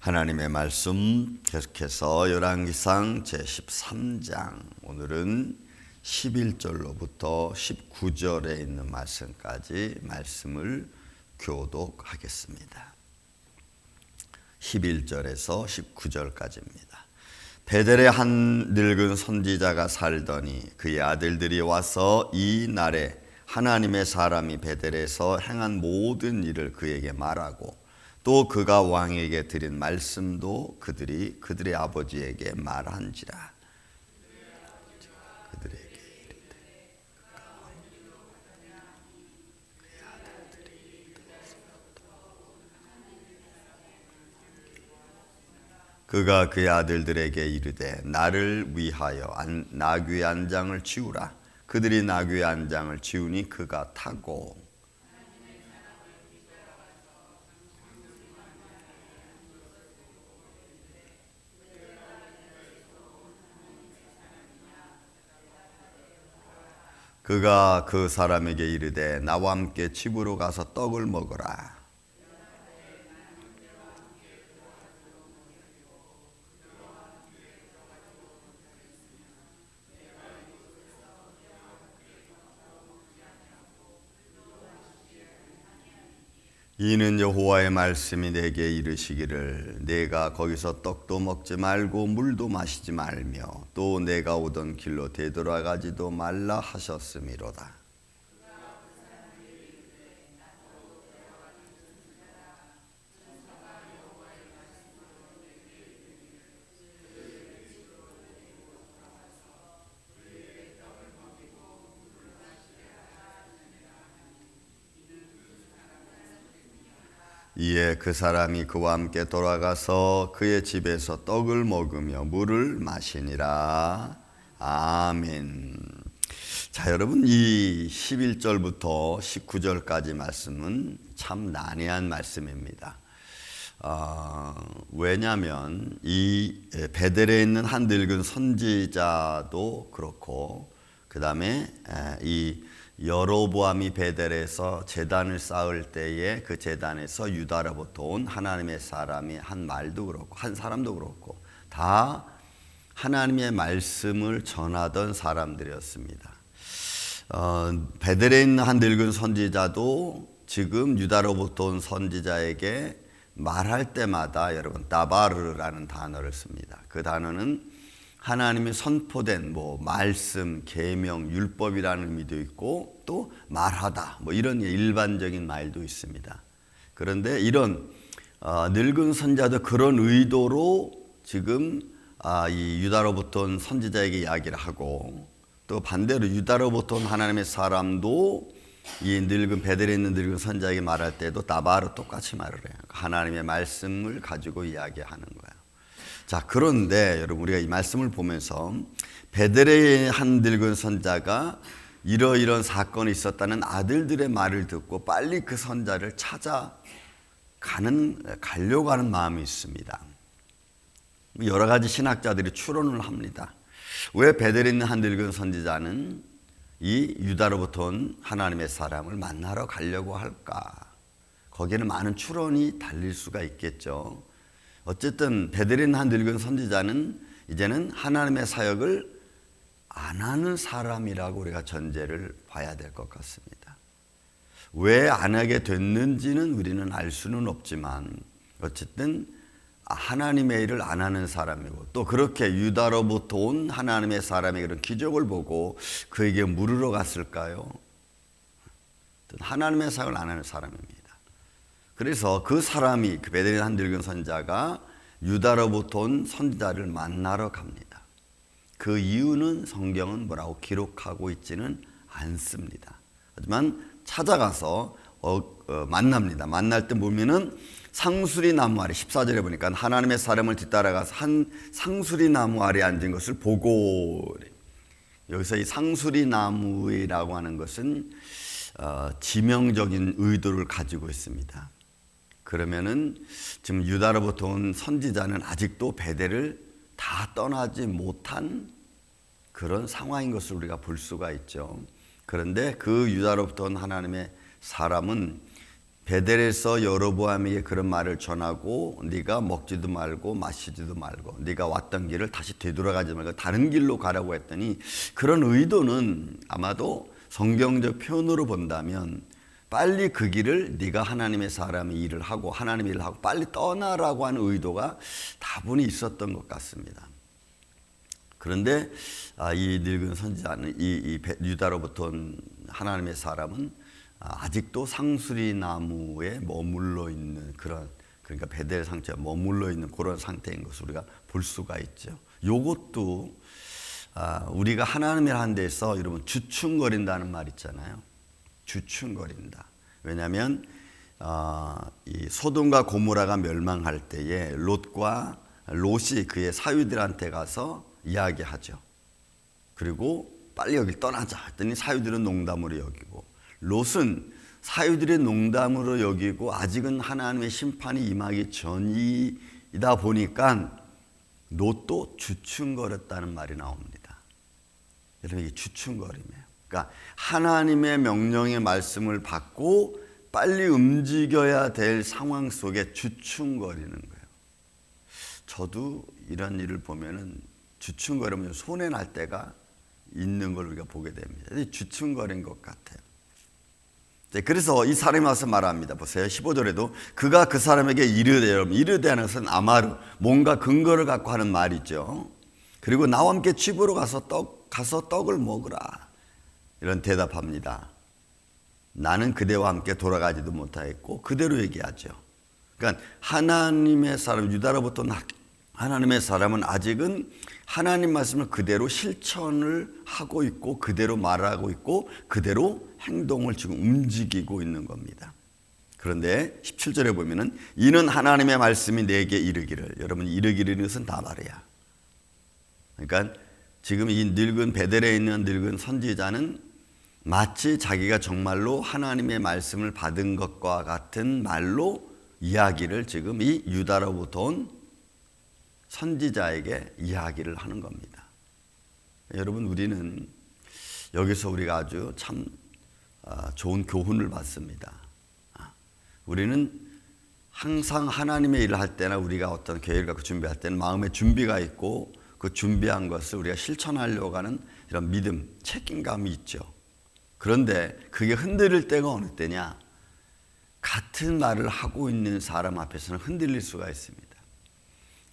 하나님의 말씀 계속해서 열왕기상 제13장 오늘은 11절로부터 19절에 있는 말씀까지 말씀을 교독하겠습니다. 11절에서 19절까지입니다. 베델에 한 늙은 선지자가 살더니 그의 아들들이 와서 이 날에 하나님의 사람이 베델에서 행한 모든 일을 그에게 말하고 또 그가 왕에게 드린 말씀도 그들의 아버지에게 말한지라. 그들에게 이르되 그가 그의 아들들에게 이르되 나를 위하여 나귀의 안장을 치우라. 그들이 나귀의 안장을 치우니 그가 타고 그가 그 사람에게 이르되 나와 함께 집으로 가서 떡을 먹으라. 이는 여호와의 말씀이 내게 이르시기를 내가 거기서 떡도 먹지 말고 물도 마시지 말며 또 내가 오던 길로 되돌아가지도 말라 하셨음이로다. 이에 그 사람이 그와 함께 돌아가서 그의 집에서 떡을 먹으며 물을 마시니라. 아멘. 자, 여러분, 이 11절부터 19절까지 말씀은 참 난해한 말씀입니다. 왜냐하면 이 베델에 있는 한 늙은 선지자도 그렇고 그 다음에 이 여로보암이 베델에서 제단을 쌓을 때에 그 제단에서 유다로부터 온 하나님의 사람이 한 말도 그렇고 한 사람도 그렇고 다 하나님의 말씀을 전하던 사람들이었습니다. 베델에 있는 한 늙은 선지자도 지금 유다로부터 온 선지자에게 말할 때마다 여러분 다바르라는 단어를 씁니다. 그 단어는 하나님의 선포된 말씀, 계명, 율법이라는 의미도 있고 또 말하다 이런 일반적인 말도 있습니다. 그런데 이런 늙은 선지자도 그런 의도로 지금 이 유다로부터 온 선지자에게 이야기를 하고 또 반대로 유다로부터 온 하나님의 사람도 이 늙은 베델에 있는 늙은 선지자에게 말할 때도 다바르 똑같이 말을 해요. 하나님의 말씀을 가지고 이야기하는 거예요. 자, 그런데 여러분 우리가 이 말씀을 보면서 베델의 한 늙은 선자가 이러이런 사건이 있었다는 아들들의 말을 듣고 빨리 그 선자를 가려고 하는 마음이 있습니다. 여러 가지 신학자들이 추론을 합니다. 왜 베델에 있는 한 늙은 선지자는 이 유다로부터 온 하나님의 사람을 만나러 가려고 할까? 거기에는 많은 추론이 달릴 수가 있겠죠. 어쨌든 베델에 있는 한 늙은 선지자는 이제는 하나님의 사역을 안 하는 사람이라고 우리가 전제를 봐야 될 것 같습니다. 왜 안 하게 됐는지는 우리는 알 수는 없지만 어쨌든 하나님의 일을 안 하는 사람이고 또 그렇게 유다로부터 온 하나님의 사람의 그런 기적을 보고 그에게 물으러 갔을까요? 하나님의 사역을 안 하는 사람입니다. 그래서 그 사람이 그 베델에 한 늙은 선지자가 유다로부터 온 선지자를 만나러 갑니다. 그 이유는 성경은 뭐라고 기록하고 있지는 않습니다. 하지만 찾아가서 만납니다. 만날 때 보면은 상수리 나무 아래 14절에 보니까 하나님의 사람을 뒤따라가서 한 상수리 나무 아래 앉은 것을 보고 여기서 이 상수리 나무라고 하는 것은 지명적인 의도를 가지고 있습니다. 그러면은 지금 유다로부터 온 선지자는 아직도 베델을 다 떠나지 못한 그런 상황인 것을 우리가 볼 수가 있죠. 그런데 그 유다로부터 온 하나님의 사람은 베델에서 여로보암에게 그런 말을 전하고 네가 먹지도 말고 마시지도 말고 네가 왔던 길을 다시 되돌아가지 말고 다른 길로 가라고 했더니 그런 의도는 아마도 성경적 표현으로 본다면 빨리 그 길을 네가 하나님의 사람의 일을 하고 하나님의 일을 하고 빨리 떠나라고 하는 의도가 다분히 있었던 것 같습니다. 그런데 이 늙은 선지자는 이 유다로부터 온 하나님의 사람은 아직도 상수리 나무에 머물러 있는 그러니까 베델 상처에 머물러 있는 그런 상태인 것을 우리가 볼 수가 있죠. 요것도 우리가 하나님을 한 데서 여러분 주춤거린다는 말 있잖아요. 주춤거린다. 왜냐하면 이 소돔과 고모라가 멸망할 때에 롯이 그의 사위들한테 가서 이야기하죠. 그리고 빨리 여길 떠나자 했더니 사위들은 농담으로 여기고 롯은 사위들의 농담으로 여기고 아직은 하나님의 심판이 임하기 전이다 보니까 롯도 주춤거렸다는 말이 나옵니다. 여러분 이게 주춤거림이에요. 그러니까 하나님의 명령의 말씀을 받고 빨리 움직여야 될 상황 속에 주춤거리는 거예요. 저도 이런 일을 보면은 주춤거리면 손해 날 때가 있는 걸 우리가 보게 됩니다. 주춤거린 것 같아요. 그래서 이 사람이 와서 말합니다. 보세요. 15절에도 그가 그 사람에게 이르되, 여러분 이르되 하는 것은 아마르 뭔가 근거를 갖고 하는 말이죠. 그리고 나와 함께 집으로 가서 떡을 먹으라 이런 대답합니다. 나는 그대와 함께 돌아가지도 못하겠고 그대로 얘기하죠. 그러니까 하나님의 사람 유다로부터 하나님의 사람은 아직은 하나님 말씀을 그대로 실천을 하고 있고 그대로 말하고 있고 그대로 행동을 지금 움직이고 있는 겁니다. 그런데 17절에 보면은 이는 하나님의 말씀이 내게 이르기를, 여러분 이르기를 것은 다말이야. 그러니까 지금 이 늙은 베델에 있는 늙은 선지자는 마치 자기가 정말로 하나님의 말씀을 받은 것과 같은 말로 이야기를 지금 이 유다로부터 온 선지자에게 이야기를 하는 겁니다. 여러분 우리는 여기서 우리가 아주 참 좋은 교훈을 받습니다. 우리는 항상 하나님의 일을 할 때나 우리가 어떤 계획을 갖고 준비할 때는 마음에 준비가 있고 그 준비한 것을 우리가 실천하려고 하는 이런 믿음, 책임감이 있죠. 그런데 그게 흔들릴 때가 어느 때냐? 같은 말을 하고 있는 사람 앞에서는 흔들릴 수가 있습니다.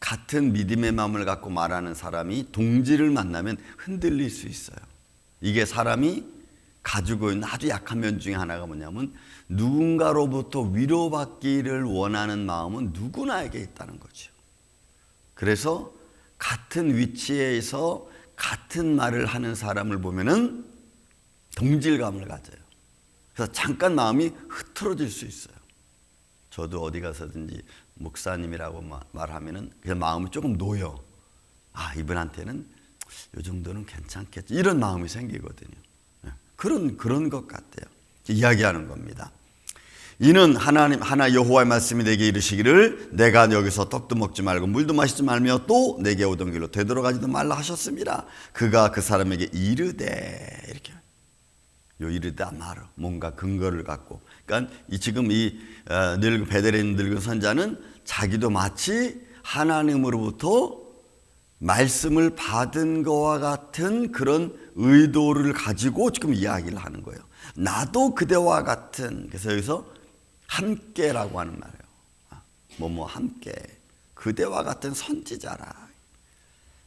같은 믿음의 마음을 갖고 말하는 사람이 동지를 만나면 흔들릴 수 있어요. 이게 사람이 가지고 있는 아주 약한 면 중에 하나가 뭐냐면 누군가로부터 위로받기를 원하는 마음은 누구나에게 있다는 거죠. 그래서 같은 위치에서 같은 말을 하는 사람을 보면은 동질감을 가져요. 그래서 잠깐 마음이 흐트러질 수 있어요. 저도 어디 가서든지 목사님이라고 말하면은 그냥 마음이 조금 놓여. 이분한테는 이 정도는 괜찮겠지. 이런 마음이 생기거든요. 그런 것 같아요. 이야기하는 겁니다. 이는 하나 여호와의 말씀이 내게 이르시기를 내가 여기서 떡도 먹지 말고 물도 마시지 말며 또 내게 오던 길로 되돌아가지도 말라 하셨습니다. 그가 그 사람에게 이르되 이렇게 요 이르다 말어 뭔가 근거를 갖고 그러니까 지금 이 늙은 베델에 있는 늙은 선자는 자기도 마치 하나님으로부터 말씀을 받은 것과 같은 그런 의도를 가지고 지금 이야기를 하는 거예요. 나도 그대와 같은 그래서 여기서 함께라고 하는 말이에요. 함께 그대와 같은 선지자라.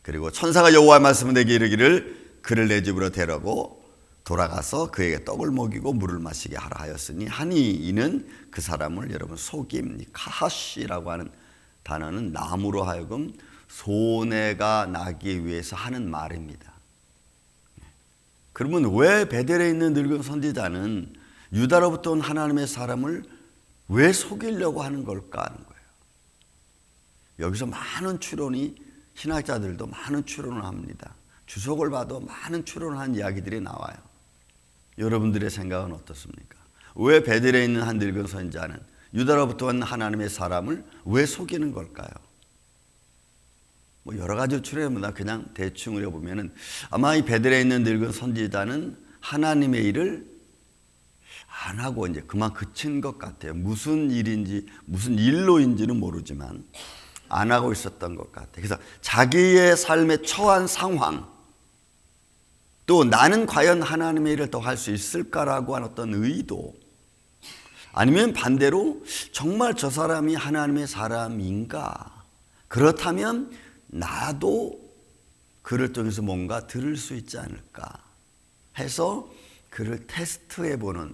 그리고 천사가 여호와의 말씀을 내게 이르기를 그를 내 집으로 데려고 돌아가서 그에게 떡을 먹이고 물을 마시게 하라 하였으니 하니 이는 그 사람을 여러분 속임 카하시라고 하는 단어는 나무로 하여금 손해가 나기 위해서 하는 말입니다. 그러면 왜 베델에 있는 늙은 선지자는 유다로부터 온 하나님의 사람을 왜 속이려고 하는 걸까 하는 거예요. 여기서 많은 추론이 신학자들도 많은 추론을 합니다. 주석을 봐도 많은 추론을 한 이야기들이 나와요. 여러분들의 생각은 어떻습니까? 왜 베델에 있는 한 늙은 선지자는 유다로부터 온 하나님의 사람을 왜 속이는 걸까요? 여러 가지 추론입니다. 그냥 대충 우려보면은 아마 이 베델에 있는 늙은 선지자는 하나님의 일을 안 하고 이제 그만 그친 것 같아요. 무슨 일인지 무슨 일로인지는 모르지만 안 하고 있었던 것 같아요. 그래서 자기의 삶에 처한 상황, 또 나는 과연 하나님의 일을 더 할 수 있을까라고 하는 어떤 의도, 아니면 반대로 정말 저 사람이 하나님의 사람인가, 그렇다면 나도 그를 통해서 뭔가 들을 수 있지 않을까 해서 그를 테스트해보는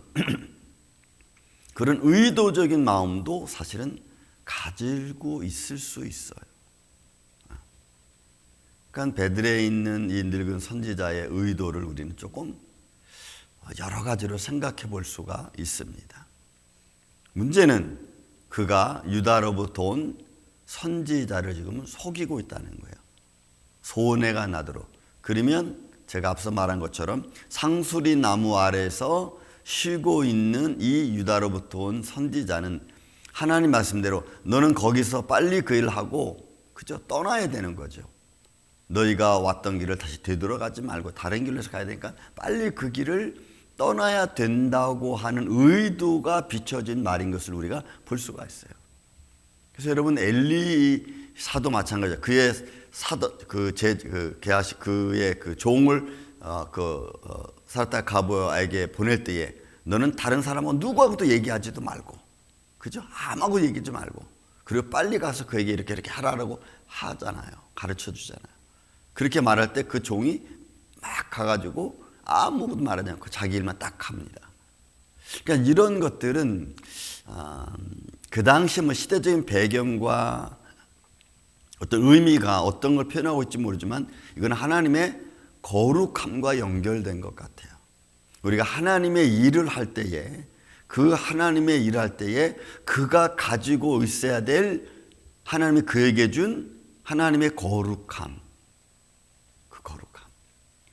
그런 의도적인 마음도 사실은 가지고 있을 수 있어요. 그러니까 베들레헴에 있는 이 늙은 선지자의 의도를 우리는 조금 여러 가지로 생각해 볼 수가 있습니다. 문제는 그가 유다로부터 온 선지자를 지금 속이고 있다는 거예요. 손해가 나도록. 그러면 제가 앞서 말한 것처럼 상수리 나무 아래에서 쉬고 있는 이 유다로부터 온 선지자는 하나님 말씀대로 너는 거기서 빨리 그 일을 하고 그저 떠나야 되는 거죠. 너희가 왔던 길을 다시 되돌아가지 말고 다른 길로 해서 가야 되니까 빨리 그 길을 떠나야 된다고 하는 의도가 비춰진 말인 것을 우리가 볼 수가 있어요. 그래서 여러분 엘리 사도 마찬가지예요. 그의 사도 그의 그 종을 사르타 가보아에게 보낼 때에 너는 다른 사람하고 누구하고도 얘기하지도 말고, 그죠? 아무하고 얘기하지 말고, 그리고 빨리 가서 그에게 이렇게 하라고 하잖아요. 가르쳐 주잖아요. 그렇게 말할 때 그 종이 막 가가지고 아무것도 말하지 않고 자기 일만 딱 합니다. 그러니까 이런 것들은 그 당시 뭐 시대적인 배경과 어떤 의미가 어떤 걸 표현하고 있지 모르지만 이건 하나님의 거룩함과 연결된 것 같아요. 우리가 하나님의 일을 할 때에 그 하나님의 일을 할 때에 그가 가지고 있어야 될 하나님이 그에게 준 하나님의 거룩함, 그 거룩함,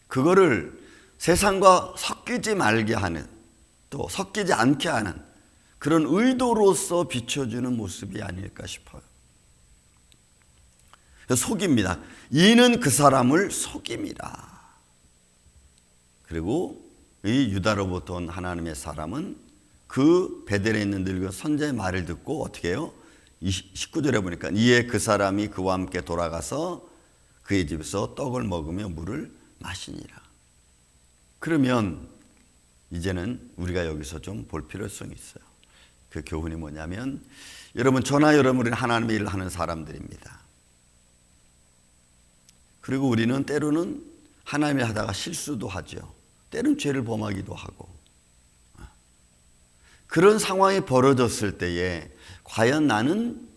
그거를 세상과 섞이지 말게 하는, 또 섞이지 않게 하는 그런 의도로서 비춰주는 모습이 아닐까 싶어요. 속입니다. 이는 그 사람을 속임이라. 그리고 이 유다로부터 온 하나님의 사람은 그 베델에 있는 늙은 선지자의 말을 듣고 어떻게 해요? 19절에 보니까 이에 그 사람이 그와 함께 돌아가서 그의 집에서 떡을 먹으며 물을 마시니라. 그러면 이제는 우리가 여기서 좀 볼 필요성이 있어요. 그 교훈이 뭐냐면, 여러분, 저나 여러분은 하나님의 일을 하는 사람들입니다. 그리고 우리는 때로는 하나님을 하다가 실수도 하죠. 때로는 죄를 범하기도 하고. 그런 상황이 벌어졌을 때에 과연 나는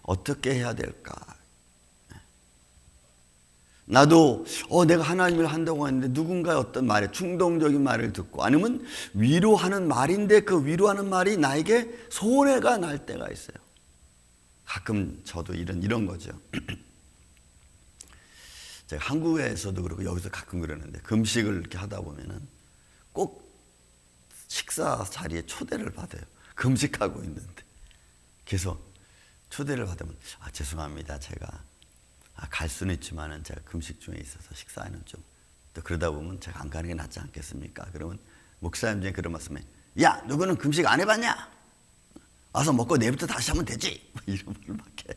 어떻게 해야 될까? 나도 내가 하나님을 한다고 하는데 누군가의 어떤 말에 충동적인 말을 듣고, 아니면 위로하는 말인데 그 위로하는 말이 나에게 손해가 날 때가 있어요. 가끔 저도 이런 거죠. 제가 한국에서도 그렇고 여기서 가끔 그러는데, 금식을 이렇게 하다 보면은 꼭 식사 자리에 초대를 받아요. 금식하고 있는데. 그래서 초대를 받으면 죄송합니다. 제가 갈 수는 있지만은 제가 금식 중에 있어서 식사는 좀, 또 그러다 보면 제가 안 가는 게 낫지 않겠습니까? 그러면 목사님 중에 그런 말씀에, 야, 누구는 금식 안 해봤냐? 와서 먹고 내일부터 다시 하면 되지. 이런 말을 막 해.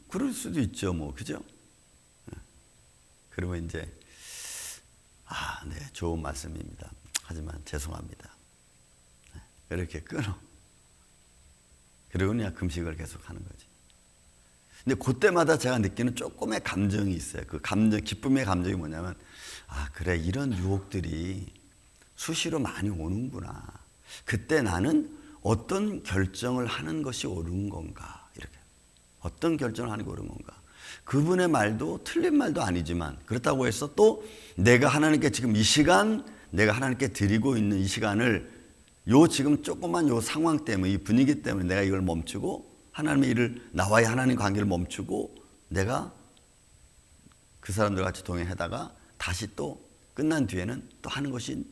그럴 수도 있죠, 뭐, 그죠? 그러면 이제, 네, 좋은 말씀입니다. 하지만 죄송합니다. 이렇게 끊어. 그리고 그냥 금식을 계속 하는 거지. 근데 그때마다 제가 느끼는 조금의 감정이 있어요. 그 감정, 기쁨의 감정이 뭐냐면, 그래, 이런 유혹들이 수시로 많이 오는구나. 그때 나는 어떤 결정을 하는 것이 옳은 건가. 이렇게. 어떤 결정을 하는 게 옳은 건가. 그분의 말도 틀린 말도 아니지만, 그렇다고 해서 또 내가 하나님께 지금 이 시간, 내가 하나님께 드리고 있는 이 시간을 지금 조그만 상황 때문에, 이 분위기 때문에 내가 이걸 멈추고 하나님의 일을, 나와의 하나님 관계를 멈추고 내가 그 사람들 같이 동행하다가 다시 또 끝난 뒤에는 또 하는 것이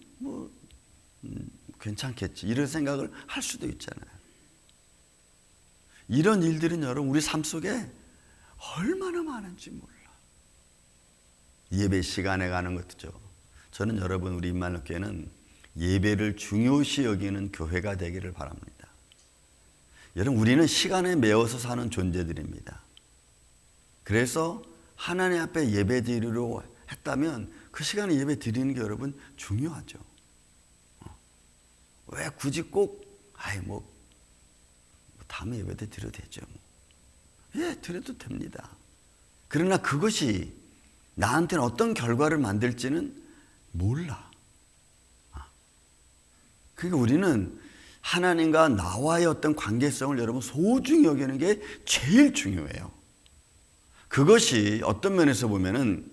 괜찮겠지, 이런 생각을 할 수도 있잖아요. 이런 일들은 여러분 우리 삶 속에 얼마나 많은지 몰라. 예배 시간에 가는 것도죠. 저는 여러분 우리 임마누엘교회는 예배를 중요시 여기는 교회가 되기를 바랍니다. 여러분, 우리는 시간에 매어서 사는 존재들입니다. 그래서 하나님 앞에 예배 드리려 했다면 그 시간에 예배 드리는 게 여러분 중요하죠. 왜 굳이 꼭 다음에 예배 때 드려도 되죠. 예, 드려도 됩니다. 그러나 그것이 나한테는 어떤 결과를 만들지는 몰라. 그러니까 우리는 하나님과 나와의 어떤 관계성을 여러분 소중히 여기는 게 제일 중요해요. 그것이 어떤 면에서 보면은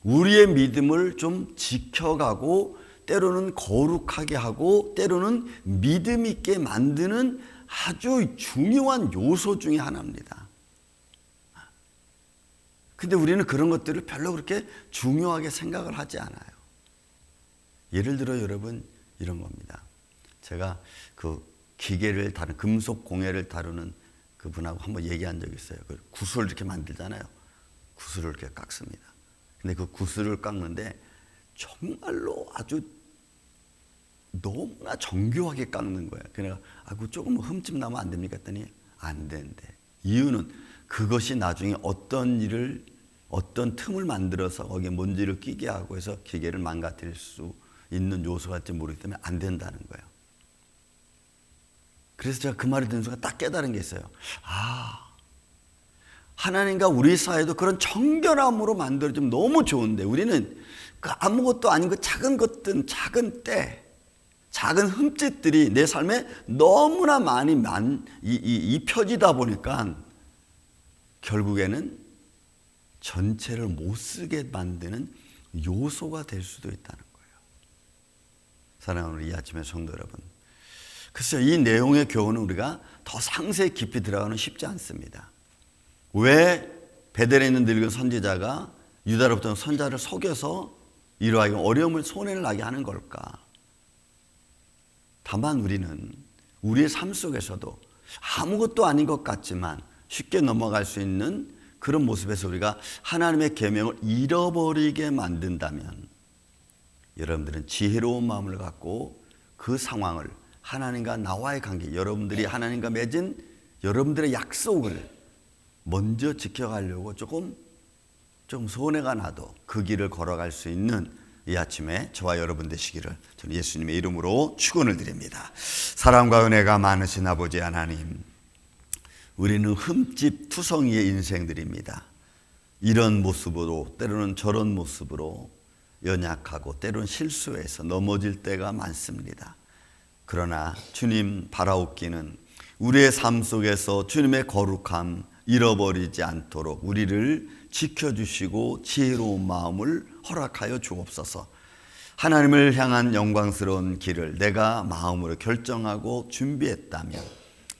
우리의 믿음을 좀 지켜가고 때로는 거룩하게 하고 때로는 믿음 있게 만드는 아주 중요한 요소 중에 하나입니다. 근데 우리는 그런 것들을 별로 그렇게 중요하게 생각을 하지 않아요. 예를 들어 여러분 이런 겁니다. 제가 그 기계를 다루는 금속 공예를 다루는 그분하고 한번 얘기한 적이 있어요. 그 구슬을 이렇게 만들잖아요. 구슬을 이렇게 깎습니다. 근데 그 구슬을 깎는데 정말로 아주 너무나 정교하게 깎는 거예요. 그래서 그 조금 흠집 나면 안 됩니까? 했더니 안 된대. 이유는 그것이 나중에 어떤 틈을 만들어서 거기에 먼지를 끼게 하고 해서 기계를 망가뜨릴 수 있는 요소가 될지 모르기 때문에 안 된다는 거예요. 그래서 제가 그 말을 듣는 순간 딱 깨달은 게 있어요. 하나님과 우리 사이도 그런 정결함으로 만들어지면 너무 좋은데 우리는 그 아무것도 아닌 그 작은 것들, 작은 때, 작은 흠집들이 내 삶에 너무나 많이 입혀지다 보니까 결국에는 전체를 못 쓰게 만드는 요소가 될 수도 있다는 거예요. 사랑하는 이 아침의 성도 여러분, 글쎄요, 이 내용의 교훈은 우리가 더 상세히 깊이 들어가는 쉽지 않습니다. 왜 베델에 있는 늙은 선지자가 유다로부터 선자를 속여서 이러하여 어려움을 손해를 나게 하는 걸까? 다만 우리는 우리의 삶 속에서도 아무것도 아닌 것 같지만 쉽게 넘어갈 수 있는 그런 모습에서 우리가 하나님의 계명을 잃어버리게 만든다면 여러분들은 지혜로운 마음을 갖고 그 상황을 하나님과 나와의 관계, 여러분들이 하나님과 맺은 여러분들의 약속을 먼저 지켜가려고 조금 손해가 나도 그 길을 걸어갈 수 있는 이 아침에 저와 여러분 되시기를 저는 예수님의 이름으로 축원을 드립니다. 사랑과 은혜가 많으신 아버지 하나님, 우리는 흠집 투성이의 인생들입니다. 이런 모습으로 때로는 저런 모습으로 연약하고 때로는 실수해서 넘어질 때가 많습니다. 그러나 주님 바라옵기는 우리의 삶 속에서 주님의 거룩함 잃어버리지 않도록 우리를 지켜주시고 지혜로운 마음을 허락하여 주옵소서. 하나님을 향한 영광스러운 길을 내가 마음으로 결정하고 준비했다면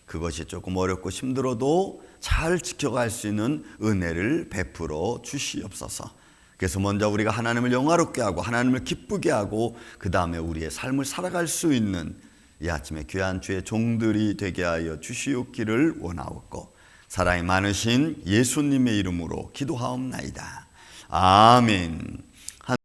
그것이 조금 어렵고 힘들어도 잘 지켜갈 수 있는 은혜를 베풀어 주시옵소서. 그래서 먼저 우리가 하나님을 영화롭게 하고 하나님을 기쁘게 하고 그 다음에 우리의 삶을 살아갈 수 있는 이 아침에 귀한 주의 종들이 되게 하여 주시옵기를 원하옵고 사랑이 많으신 예수님의 이름으로 기도하옵나이다. 아멘.